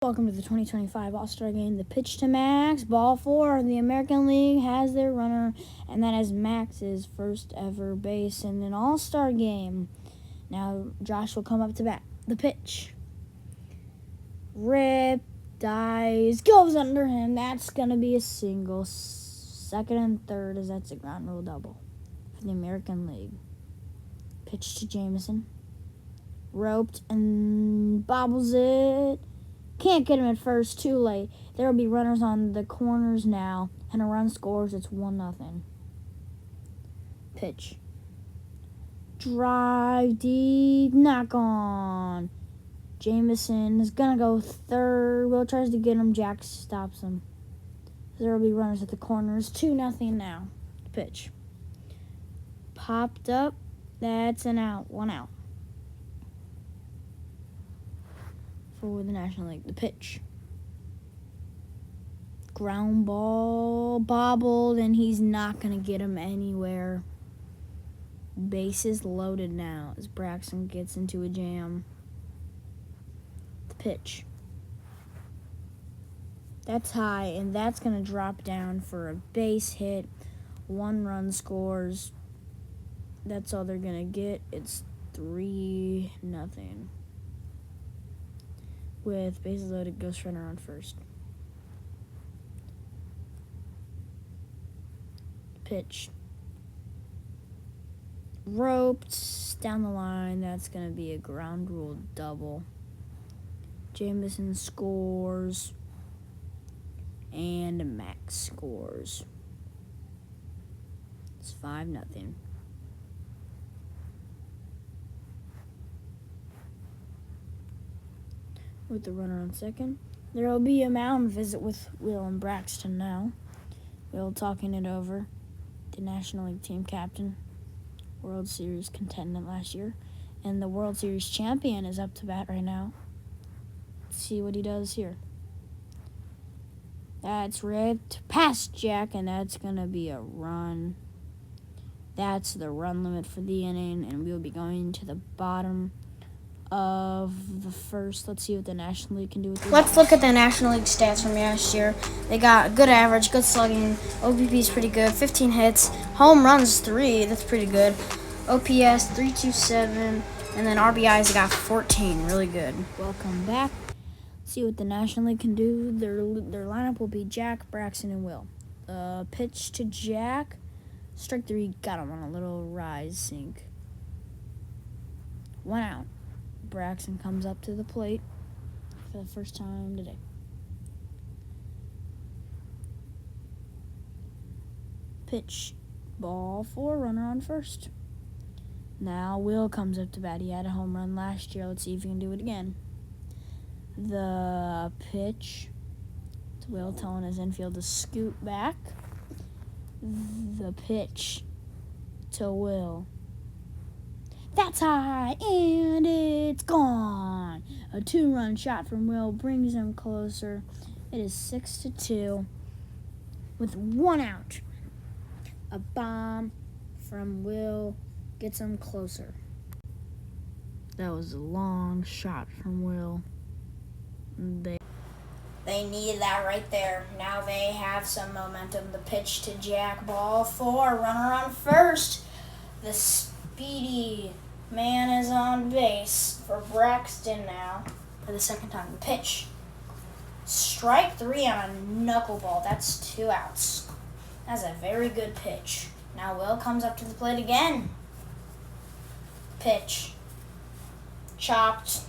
Welcome to the 2025 All-Star Game. The pitch to Max, ball 4. The American League has their runner, and that is Max's first ever base in an All-Star Game. Now Josh will come up to bat. The pitch. Rip, dies, goes under him. That's going to be a single. Second and third, as that's a ground rule double for the American League. Pitch to Jameson. Roped and bobbles it. Can't get him at first, too late. There will be runners on the corners now, and a run scores. It's 1-0. Pitch. Drive deep, knock on. Jameson is going to go third. Will tries to get him. Jack stops him. There will be runners at the corners. 2-0 now. Pitch. Popped up. That's an out. 1 out. For the National League. The pitch. Ground ball, bobbled, and he's not going to get him anywhere. Bases loaded now as Braxton gets into a jam. The pitch. That's high, and that's going to drop down for a base hit. 1 run scores. That's all they're going to get. It's 3-0. With bases loaded, ghost runner on first. Pitch. Roped down the line. That's going to be a ground rule double. Jameson scores. And Max scores. It's 5-0. With the runner on second. There will be a mound visit with Will and Braxton now. Will talking it over. The National League team captain. World Series contendant last year. And the World Series champion is up to bat right now. Let's see what he does here. That's ripped past Jack, and that's going to be a run. That's the run limit for the inning, and we'll be going to the bottom of the first. Let's see what the National League can do with this. Let's look at the National League stats from last year. They got good average, good slugging. OBP is pretty good, 15 hits. Home runs 3, that's pretty good. OPS 327, and then RBIs got 14, really good. Welcome back. See what the National League can do. Their lineup will be Jack, Braxton, and Will. Pitch to Jack. Strike 3, got him on a little rise sink. 1 out. Braxton comes up to the plate for the first time today. Pitch. Ball 4, runner on first. Now Will comes up to bat. He had a home run last year. Let's see if he can do it again. The pitch to Will, telling his infield to scoot back. The pitch to Will. That's high, and it's gone. A 2-run shot from Will brings him closer. It is 6-2 with 1 out. A bomb from Will gets him closer. That was a long shot from Will. They needed that right there. Now they have some momentum. The pitch to Jack, ball 4, runner on first. The speedy man is on base for Braxton now for the second time. The pitch. Strike 3 on a knuckleball. That's 2 outs. That's a very good pitch. Now Will comes up to the plate again. Pitch. Chopped.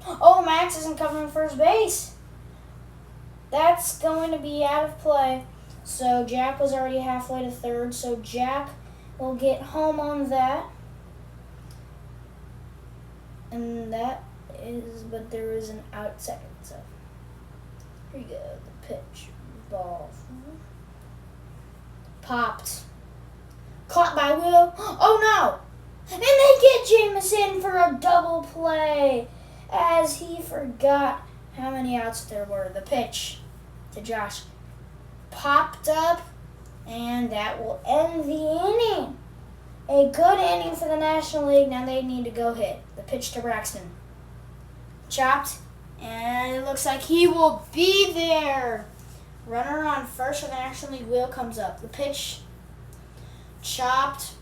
Oh, Max isn't covering first base. That's going to be out of play. So Jack was already halfway to third. So Jack will get home on that. And but there is an out at second. So here you go. The pitch. Ball. Popped. Caught by Will. Oh no! And they get Jameson for a double play as he forgot how many outs there were. The pitch to Josh popped up, and that will end the inning. A good inning for the National League. Now they need to go hit. The pitch to Braxton. Chopped, And it looks like he will be there. Runner on first for the National League. Will comes up. The pitch chopped.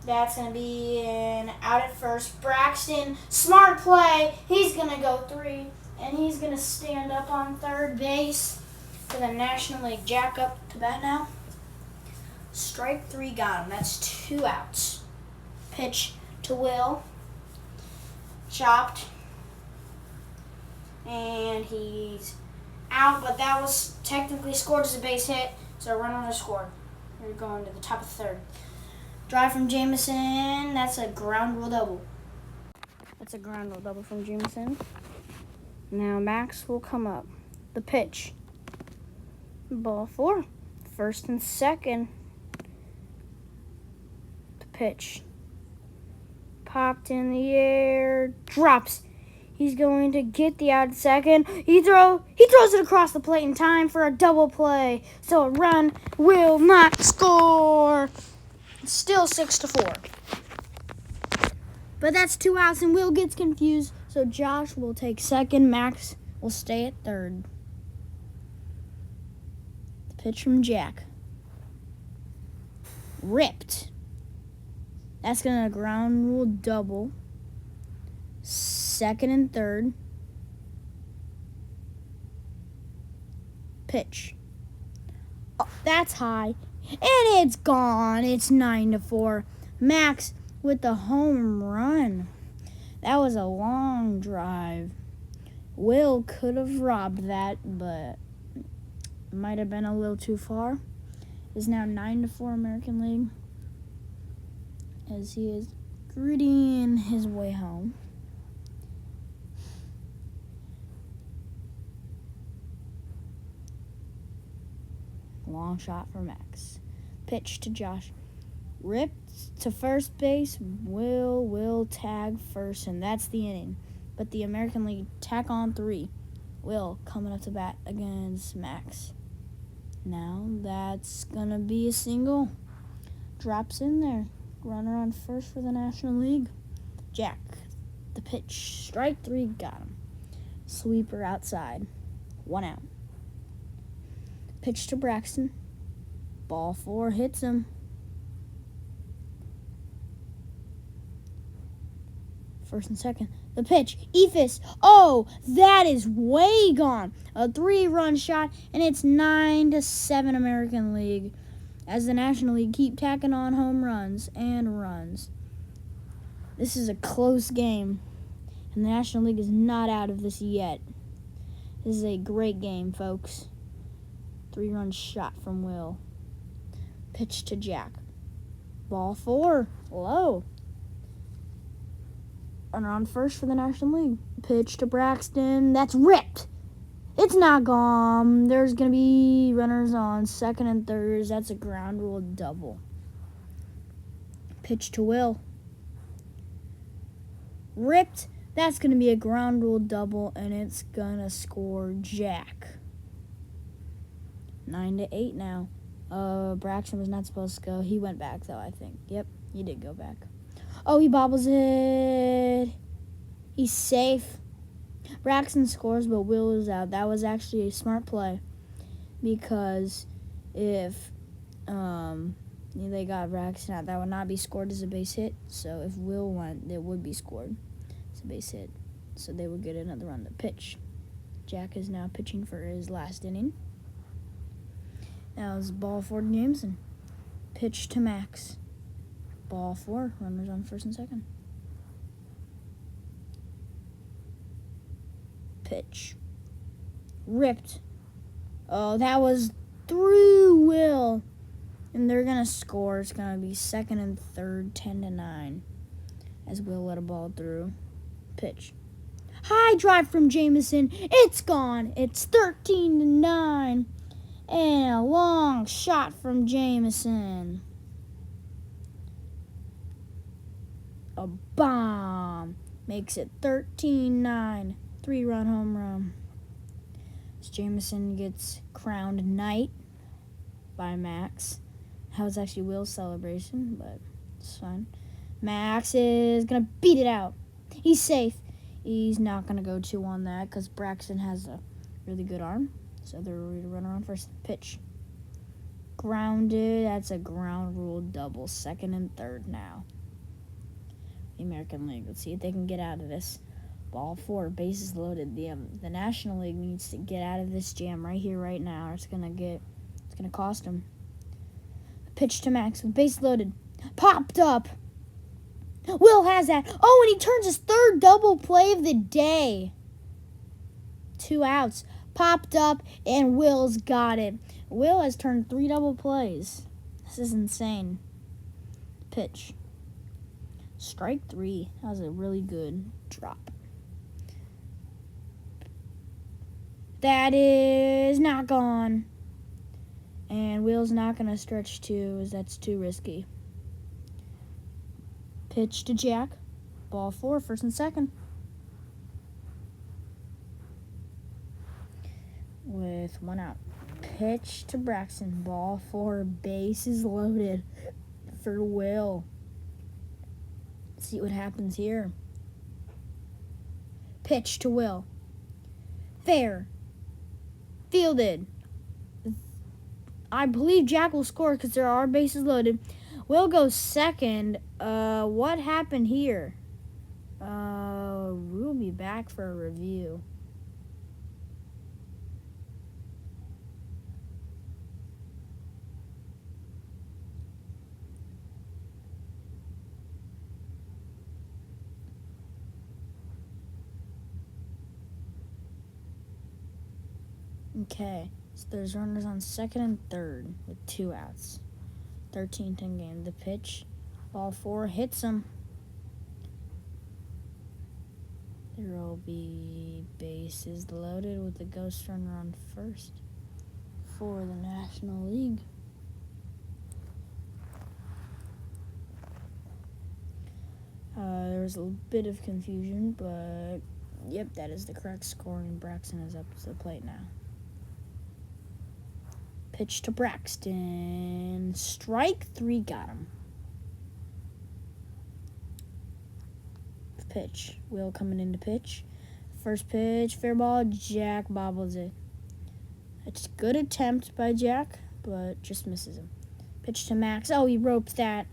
That's going to be an out at first. Braxton, smart play. He's going to go 3. And he's going to stand up on third base for the National League. Jack up to bat now. Strike 3 got him. That's 2 outs. Pitch to Will. Chopped. And he's out, but that was technically scored as a base hit, so a runner was scored. We're going to the top of the third. Drive from Jameson. That's a ground rule double. That's a ground rule double from Jameson. Now Max will come up. The pitch. Ball 4. First and second. The pitch. Popped in the air. Drops. He's going to get the out at second. He throws it across the plate in time for a double play. So a run will not score. It's still 6-4. But that's 2 outs, and Will gets confused. So Josh will take second. Max will stay at third. The pitch from Jack. Ripped. That's going to ground rule double. Second and third. Pitch. Oh, that's high. And it's gone. It's 9-4. Max with the home run. That was a long drive. Will could have robbed that, but might have been a little too far. It's now 9-4 American League as he is gritting his way home. Long shot for Max. Pitch to Josh. Ripped to first base. Will tag first, and that's the inning. But the American League tack on 3. Will coming up to bat against Max. Now that's going to be a single. Drops in there. Runner on first for the National League. Jack. The pitch. Strike 3. Got him. Sweeper outside. 1 out. Pitch to Braxton. Ball 4 hits him. First and second. The pitch. Ephus. Oh, that is way gone. A 3-run shot, and it's 9-7 American League as the National League keep tacking on home runs and runs. This is a close game, and the National League is not out of this yet. This is a great game, folks. 3-run shot from Will. Pitch to Jack. Ball 4. Low. Runner on first for the National League. Pitch to Braxton. That's ripped. It's not gone. There's going to be runners on second and third. That's a ground rule double. Pitch to Will. Ripped. That's going to be a ground rule double, and it's going to score Jack. 9-8 now. Braxton was not supposed to go. He went back, though, I think. Yep, he did go back. Oh, he bobbles it. He's safe. Braxton scores, but Will is out. That was actually a smart play because if they got Braxton out, that would not be scored as a base hit. So if Will went, it would be scored as a base hit. So they would get another run to pitch. Jack is now pitching for his last inning. Now it's ball 4 to Jameson. Pitch to Max. Ball 4. Runners on first and second. Pitch. Ripped. Oh, that was through Will. And they're going to score. It's going to be second and third, 10-9. As Will let a ball through. Pitch. High drive from Jameson. It's gone. It's 13-9. And a long shot from Jameson. A bomb. Makes it 13-9. 3-run home run. As Jameson gets crowned knight by Max. That was actually Will's celebration, but it's fine. Max is going to beat it out. He's safe. He's not going to go 2 on that because Braxton has a really good arm. So they're ready to run around first. Pitch. Grounded. That's a ground rule double. Second and third now. The American League. Let's see if they can get out of this. Ball 4. Bases loaded. The National League needs to get out of this jam right here, right now. Or it's gonna cost them. Pitch to Max with base loaded. Popped up. Will has that. Oh, and he turns his 3rd double play of the day. 2 outs. Popped up, and Will's got it. Will has turned 3 double plays. This is insane. Pitch. Strike 3. That was a really good drop. That is not gone. And Will's not going to stretch 2 as that's too risky. Pitch to Jack. Ball 4, first and second. With 1 out. Pitch to Braxton. Ball 4, bases loaded for Will. Let's see what happens here. Pitch to Will. Fair. Fielded. I believe Jack will score because there are bases loaded. Will goes second. What happened here? We'll be back for a review. Okay, so there's runners on second and third with 2 outs. 13-10 game. The pitch, ball 4 hits him. There will be bases loaded with the ghost runner on first for the National League. There was a bit of confusion, but yep, that is the correct score, and Braxton is up to the plate now. Pitch to Braxton. Strike 3 got him. Pitch. Will coming in to pitch. First pitch, fair ball. Jack bobbles it. It's a good attempt by Jack, but just misses him. Pitch to Max. Oh, he roped that.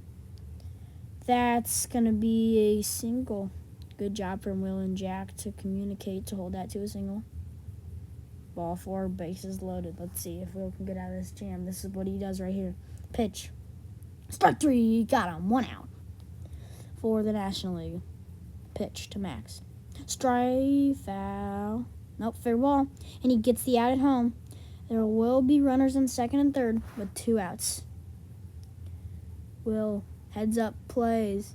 That's going to be a single. Good job from Will and Jack to communicate to hold that to a single. Ball 4, bases loaded. Let's see if Will can get out of this jam. This is what he does right here. Pitch. Strike 3. Got him. 1 out for the National League. Pitch to Max. Strike. Foul. Nope, fair ball. And he gets the out at home. There will be runners in second and third with 2 outs. Will heads up plays.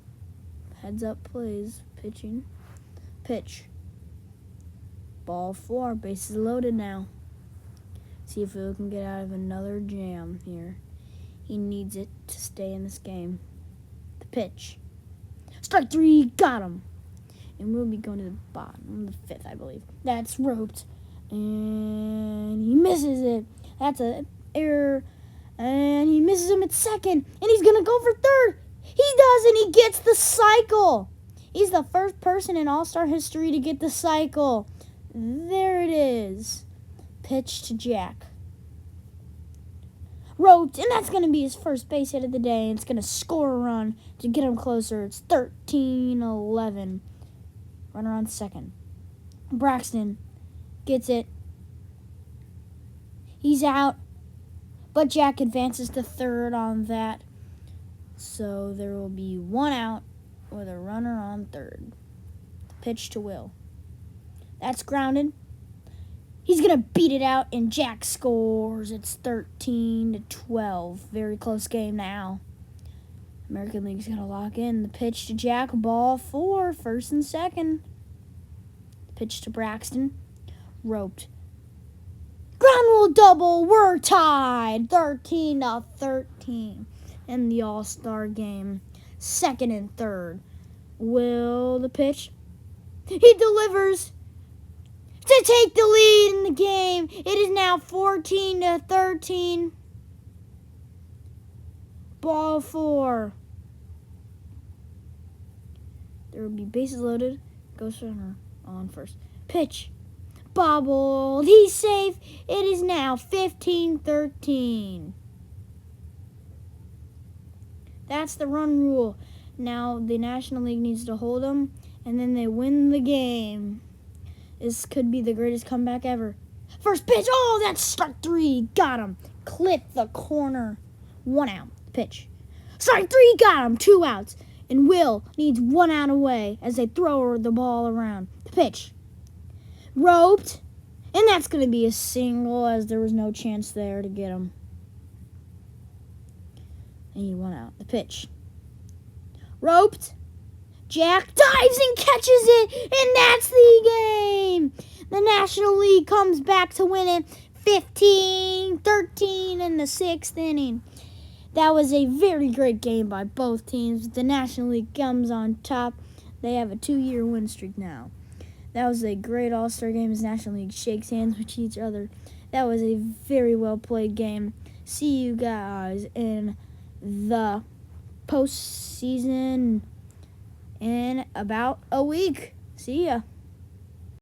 Heads up plays. Pitching. Pitch. Ball 4, bases loaded now. See if Will can get out of another jam here. He needs it to stay in this game. The pitch. Strike 3, got him. And we'll be going to the bottom, the 5th, I believe. That's roped. And he misses it. That's an error. And he misses him at second. And he's going to go for third. He does, and he gets the cycle. He's the first person in All-Star history to get the cycle. There it is. Pitch to Jack. Roped, and that's going to be his first base hit of the day. And it's going to score a run to get him closer. It's 13-11. Runner on second. Braxton gets it. He's out, but Jack advances to third on that. So there will be 1 out with a runner on third. Pitch to Will. That's grounded. He's going to beat it out, and Jack scores. It's 13-12. Very close game now. American League's going to lock in. The pitch to Jack. Ball 4, first and second. Pitch to Braxton. Roped. Ground rule double. We're tied. 13-13 in the All-Star game. Second and third. Will the pitch. He delivers to take the lead in the game. It is now 14-13. Ball 4. There will be bases loaded. Ghost runner on first. Pitch. Bobbled. He's safe. It is now 15-13. That's the run rule. Now the National League needs to hold them, and then they win the game. This could be the greatest comeback ever. First pitch. Oh, that's strike 3. Got him. Clip the corner. 1 out. Pitch. Strike 3. Got him. 2 outs. And Will needs 1 out away as they throw the ball around. The pitch. Roped. And that's going to be a single as there was no chance there to get him. And he 1 out. The pitch. Roped. Jack dives and catches it. And that's the game. The National League comes back to win it 15-13 in the 6th inning. That was a very great game by both teams. The National League comes on top. They have a 2-year win streak now. That was a great All-Star game as National League shakes hands with each other. That was a very well-played game. See you guys in the postseason in about a week. See ya.